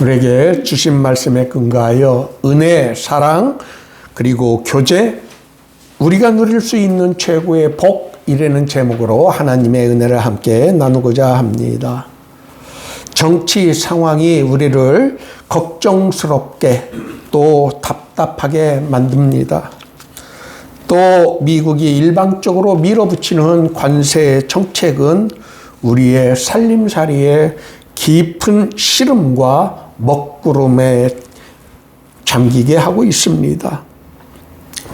우리에게 주신 말씀에 근거하여 은혜, 사랑, 그리고 교제, 우리가 누릴 수 있는 최고의 복, 이라는 제목으로 하나님의 은혜를 함께 나누고자 합니다. 정치 상황이 우리를 걱정스럽게 또 답답하게 만듭니다. 또 미국이 일방적으로 밀어붙이는 관세 정책은 우리의 살림살이에 깊은 시름과 먹구름에 잠기게 하고 있습니다.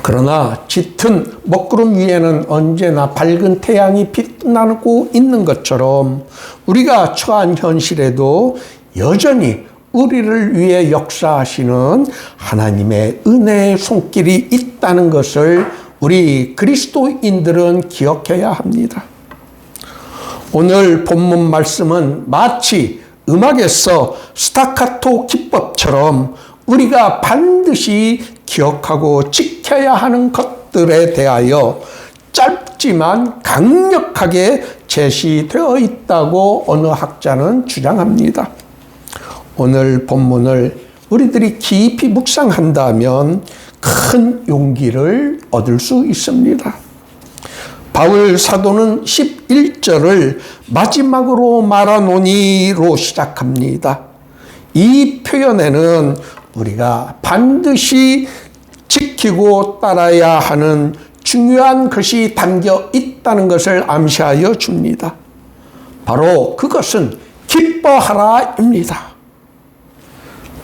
그러나 짙은 먹구름 위에는 언제나 밝은 태양이 빛나고 있는 것처럼 우리가 처한 현실에도 여전히 우리를 위해 역사하시는 하나님의 은혜의 손길이 있다는 것을 우리 그리스도인들은 기억해야 합니다. 오늘 본문 말씀은 마치 음악에서 스타카토 기법처럼 우리가 반드시 기억하고 지켜야 하는 것들에 대하여 짧지만 강력하게 제시되어 있다고 어느 학자는 주장합니다. 오늘 본문을 우리들이 깊이 묵상한다면 큰 용기를 얻을 수 있습니다. 바울 사도는 11절을 마지막으로 말하노니로 시작합니다. 이 표현에는 우리가 반드시 지키고 따라야 하는 중요한 것이 담겨 있다는 것을 암시하여 줍니다. 바로 그것은 기뻐하라입니다.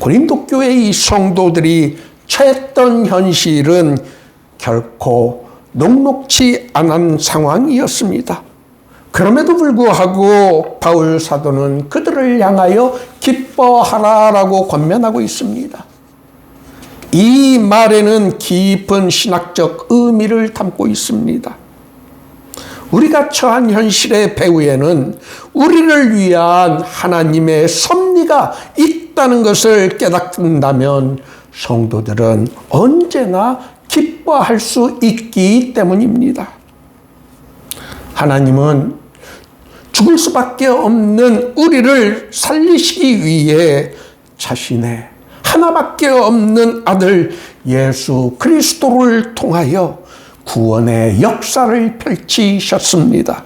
고린도 교회의 성도들이 처했던 현실은 결코 녹록지 않은 상황이었습니다. 그럼에도 불구하고 바울 사도는 그들을 향하여 기뻐하라라고 권면하고 있습니다. 이 말에는 깊은 신학적 의미를 담고 있습니다. 우리가 처한 현실의 배후에는 우리를 위한 하나님의 섭리가 있다는 것을 깨닫는다면 성도들은 언제나 기뻐할 수 있기 때문입니다. 하나님은 죽을 수밖에 없는 우리를 살리시기 위해 자신의 하나밖에 없는 아들 예수 그리스도를 통하여 구원의 역사를 펼치셨습니다.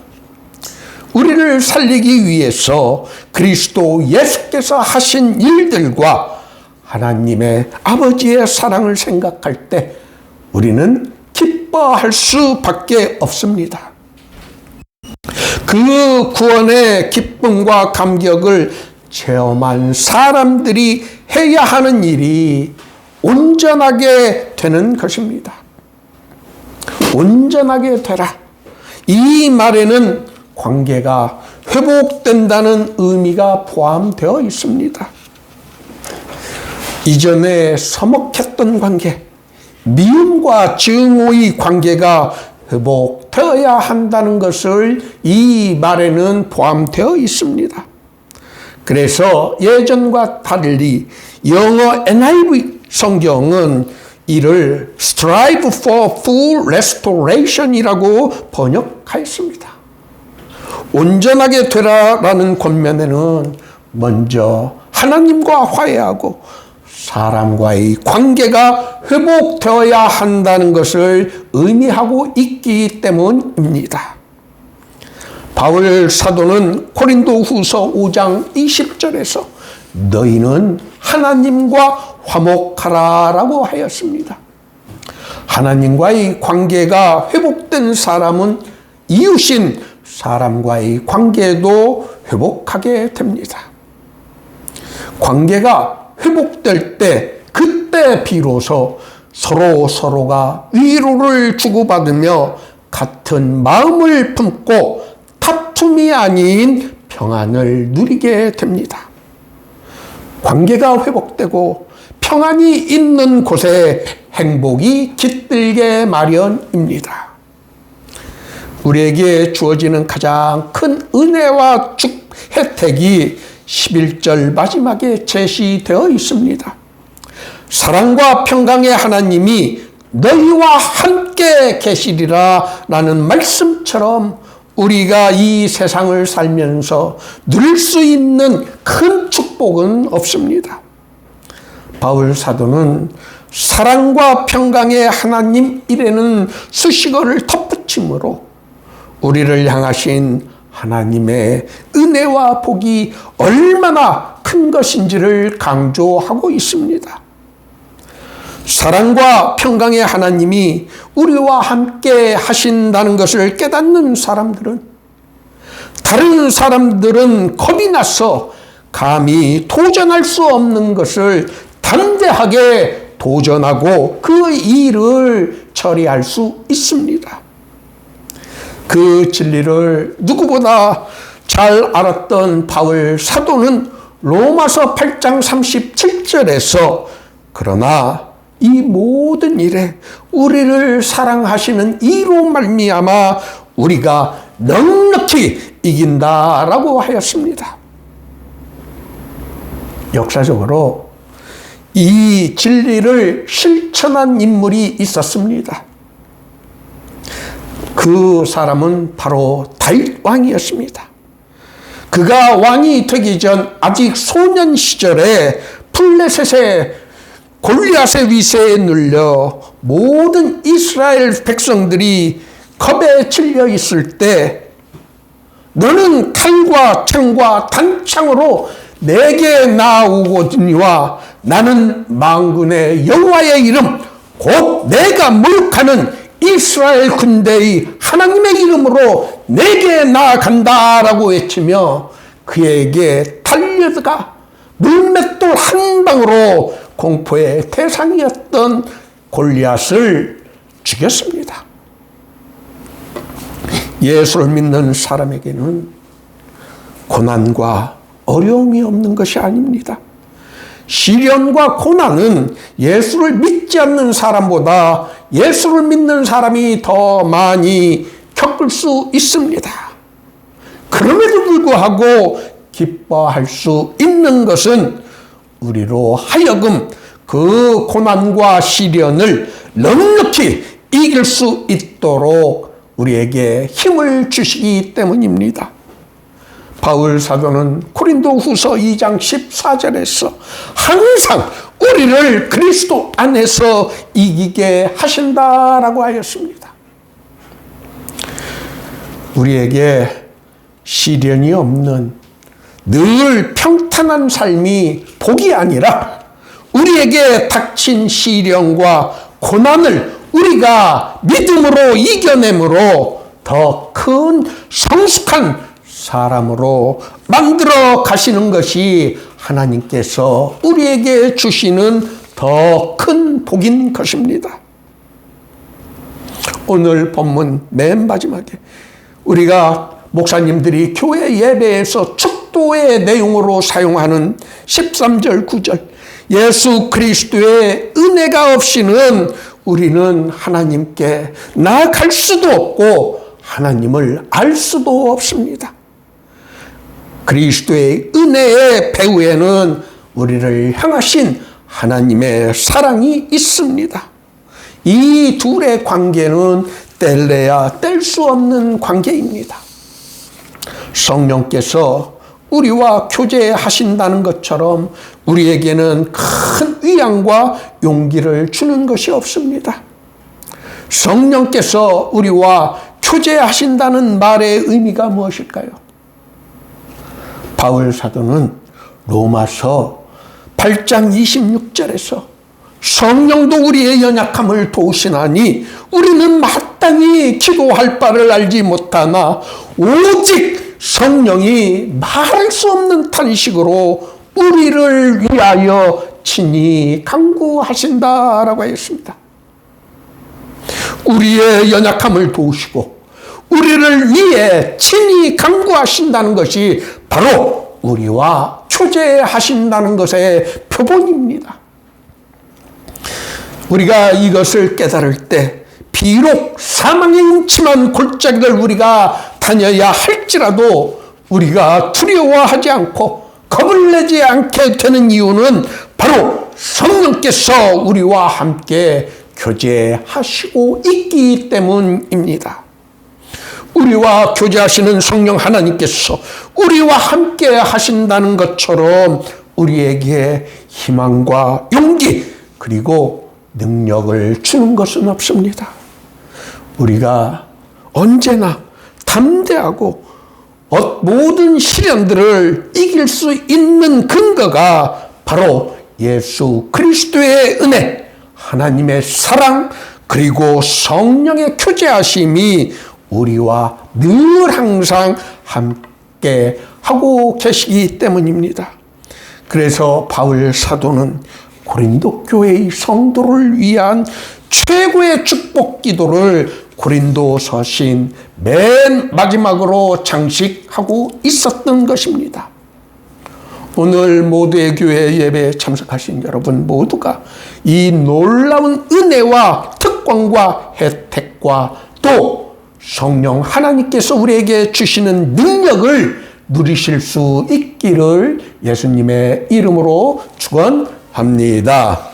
우리를 살리기 위해서 그리스도 예수께서 하신 일들과 하나님의 아버지의 사랑을 생각할 때 우리는 기뻐할 수밖에 없습니다. 그 구원의 기쁨과 감격을 체험한 사람들이 해야 하는 일이 온전하게 되는 것입니다. 온전하게 되라. 이 말에는 관계가 회복된다는 의미가 포함되어 있습니다. 이전에 서먹했던 관계, 미움과 증오의 관계가 회복되어야 한다는 것을 이 말에는 포함되어 있습니다. 그래서 예전과 달리 영어 NIV 성경은 이를 strive for full restoration이라고 번역하였습니다. 온전하게 되라라는 권면에는 먼저 하나님과 화해하고 사람과의 관계가 회복되어야 한다는 것을 의미하고 있기 때문입니다. 바울 사도는 고린도 후서 5장 20절에서 너희는 하나님과 화목하라라고 하였습니다. 하나님과의 관계가 회복된 사람은 이웃인 사람과의 관계도 회복하게 됩니다. 관계가 회복될 때 그때 비로소 서로가 위로를 주고받으며 같은 마음을 품고 다툼이 아닌 평안을 누리게 됩니다. 관계가 회복되고 평안이 있는 곳에 행복이 깃들게 마련입니다. 우리에게 주어지는 가장 큰 은혜와 혜택이 11절 마지막에 제시되어 있습니다. 사랑과 평강의 하나님이 너희와 함께 계시리라 라는 말씀처럼 우리가 이 세상을 살면서 누릴 수 있는 큰 축복은 없습니다. 바울 사도는 사랑과 평강의 하나님 이라는 수식어를 덧붙임으로 우리를 향하신 하나님의 은혜와 복이 얼마나 큰 것인지를 강조하고 있습니다. 사랑과 평강의 하나님이 우리와 함께 하신다는 것을 깨닫는 사람들은, 다른 사람들은 겁이 나서 감히 도전할 수 없는 것을 담대하게 도전하고 그 일을 처리할 수 있습니다. 그 진리를 누구보다 잘 알았던 바울 사도는 로마서 8장 37절에서 그러나 이 모든 일에 우리를 사랑하시는 이로 말미암아 우리가 넉넉히 이긴다라고 하였습니다. 역사적으로 이 진리를 실천한 인물이 있었습니다. 그 사람은 바로 다윗 왕이었습니다. 그가 왕이 되기 전 아직 소년 시절에 블레셋의 골리앗의 위세에 눌려 모든 이스라엘 백성들이 겁에 질려 있을 때 너는 칼과 창과 단창으로 내게 나아오거니와 나는 만군의 여호와의 이름 곧 내가 모욕하는 이스라엘 군대의 하나님의 이름으로 내게 나아간다라고 외치며 그에게 달려들어가 물맷돌 한 방으로 공포의 대상이었던 골리앗을 죽였습니다. 예수를 믿는 사람에게는 고난과 어려움이 없는 것이 아닙니다. 시련과 고난은 예수를 믿지 않는 사람보다 예수를 믿는 사람이 더 많이 겪을 수 있습니다. 그럼에도 불구하고 기뻐할 수 있는 것은 우리로 하여금 그 고난과 시련을 넉넉히 이길 수 있도록 우리에게 힘을 주시기 때문입니다. 바울 사도는 고린도 후서 2장 14절에서 항상 우리를 그리스도 안에서 이기게 하신다라고 하였습니다. 우리에게 시련이 없는 늘 평탄한 삶이 복이 아니라 우리에게 닥친 시련과 고난을 우리가 믿음으로 이겨내므로 더 큰 성숙한 사람으로 만들어 가시는 것이 하나님께서 우리에게 주시는 더 큰 복인 것입니다. 오늘 본문 맨 마지막에 우리가 목사님들이 교회 예배에서 축도의 내용으로 사용하는 13절 9절 예수 그리스도의 은혜가 없이는 우리는 하나님께 나아갈 수도 없고 하나님을 알 수도 없습니다. 그리스도의 은혜의 배후에는 우리를 향하신 하나님의 사랑이 있습니다. 이 둘의 관계는 뗄래야 뗄 수 없는 관계입니다. 성령께서 우리와 교제하신다는 것처럼 우리에게는 큰 위안과 용기를 주는 것이 없습니다. 성령께서 우리와 교제하신다는 말의 의미가 무엇일까요? 바울 사도는 로마서 8장 26절에서 성령도 우리의 연약함을 도우시나니 우리는 마땅히 기도할 바를 알지 못하나 오직 성령이 말할 수 없는 탄식으로 우리를 위하여 친히 간구하신다라고 했습니다. 우리의 연약함을 도우시고 우리를 위해 친히 간구하신다는 것이 바로 우리와 교제하신다는 것의 표본입니다. 우리가 이것을 깨달을 때 비록 사망의 음침한 골짜기를 우리가 다녀야 할지라도 우리가 두려워하지 않고 겁을 내지 않게 되는 이유는 바로 성령께서 우리와 함께 교제하시고 있기 때문입니다. 우리와 교제하시는 성령 하나님께서 우리와 함께 하신다는 것처럼 우리에게 희망과 용기 그리고 능력을 주는 것은 없습니다. 우리가 언제나 담대하고 모든 시련들을 이길 수 있는 근거가 바로 예수 그리스도의 은혜, 하나님의 사랑, 그리고 성령의 교제하심이 우리와 늘 항상 함께 하고 계시기 때문입니다. 그래서 바울 사도는 고린도 교회의 성도를 위한 최고의 축복 기도를 고린도서신 맨 마지막으로 장식하고 있었던 것입니다. 오늘 모두의 교회 예배에 참석하신 여러분 모두가 이 놀라운 은혜와 특권과 혜택과 또 성령 하나님께서 우리에게 주시는 능력을 누리실 수 있기를 예수님의 이름으로 축원합니다.